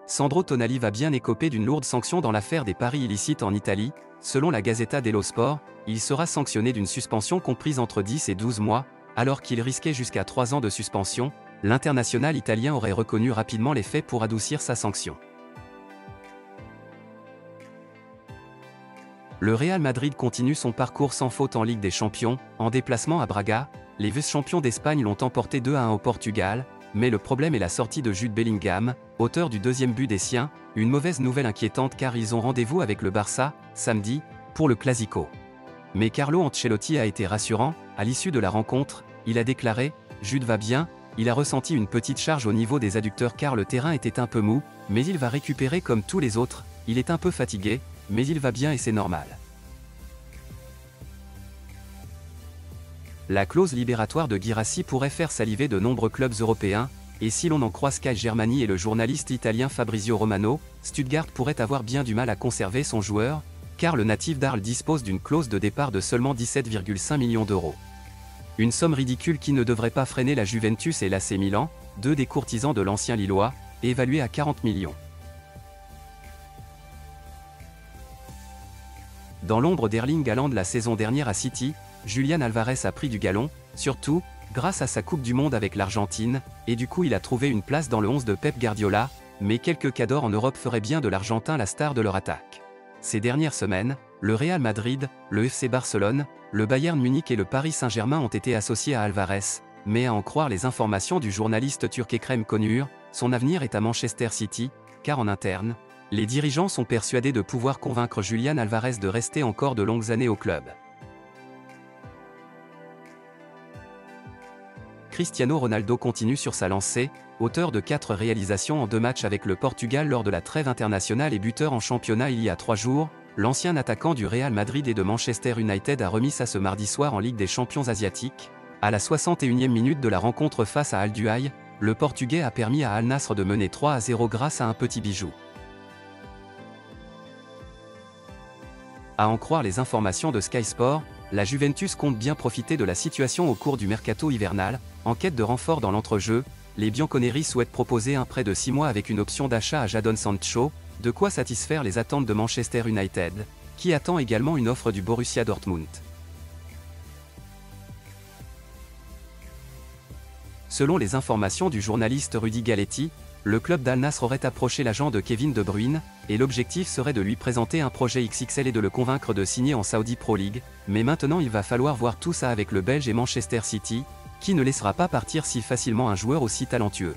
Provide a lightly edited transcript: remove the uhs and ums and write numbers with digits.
Sandro Tonali va bien écoper d'une lourde sanction dans l'affaire des paris illicites en Italie. Selon la Gazzetta dello Sport, il sera sanctionné d'une suspension comprise entre 10 et 12 mois, alors qu'il risquait jusqu'à 3 ans de suspension. L'international italien aurait reconnu rapidement les faits pour adoucir sa sanction. Le Real Madrid continue son parcours sans faute en Ligue des Champions. En déplacement à Braga, les vice-champions d'Espagne l'ont emporté 2-1 au Portugal, mais le problème est la sortie de Jude Bellingham, auteur du deuxième but des siens, une mauvaise nouvelle inquiétante car ils ont rendez-vous avec le Barça, samedi, pour le Clasico. Mais Carlo Ancelotti a été rassurant. À l'issue de la rencontre, il a déclaré « Jude va bien, il a ressenti une petite charge au niveau des adducteurs car le terrain était un peu mou, mais il va récupérer comme tous les autres, il est un peu fatigué, mais il va bien et c'est normal. » La clause libératoire de Guirassy pourrait faire saliver de nombreux clubs européens, et si l'on en croit Sky Germany et le journaliste italien Fabrizio Romano, Stuttgart pourrait avoir bien du mal à conserver son joueur, car le natif d'Arles dispose d'une clause de départ de seulement 17,5 millions d'euros. Une somme ridicule qui ne devrait pas freiner la Juventus et l'AC Milan, deux des courtisans de l'ancien Lillois, évalués à 40 millions. Dans l'ombre d'Erling Haaland la saison dernière à City, Julián Alvarez a pris du galon, surtout, grâce à sa Coupe du Monde avec l'Argentine, et du coup il a trouvé une place dans le 11 de Pep Guardiola, mais quelques cadors en Europe feraient bien de l'Argentin la star de leur attaque. Ces dernières semaines, le Real Madrid, le FC Barcelone, le Bayern Munich et le Paris Saint-Germain ont été associés à Alvarez, mais à en croire les informations du journaliste turc Ekrem Konur, son avenir est à Manchester City, car en interne, les dirigeants sont persuadés de pouvoir convaincre Julián Alvarez de rester encore de longues années au club. Cristiano Ronaldo continue sur sa lancée, auteur de 4 réalisations en 2 matchs avec le Portugal lors de la trêve internationale et buteur en championnat il y a 3 jours, l'ancien attaquant du Real Madrid et de Manchester United a remis ça ce mardi soir en Ligue des Champions asiatiques. À la 61e minute de la rencontre face à Al Duhail, le Portugais a permis à Al Nassr de mener 3-0 grâce à un petit bijou. À en croire les informations de Sky Sport, la Juventus compte bien profiter de la situation au cours du mercato hivernal. En quête de renfort dans l'entrejeu, les Bianconeri souhaitent proposer un prêt de 6 mois avec une option d'achat à Jadon Sancho, de quoi satisfaire les attentes de Manchester United, qui attend également une offre du Borussia Dortmund. Selon les informations du journaliste Rudy Galetti, le club d'Al Nassr aurait approché l'agent de Kevin De Bruyne, et l'objectif serait de lui présenter un projet XXL et de le convaincre de signer en Saudi Pro League, mais maintenant il va falloir voir tout ça avec le Belge et Manchester City, qui ne laissera pas partir si facilement un joueur aussi talentueux.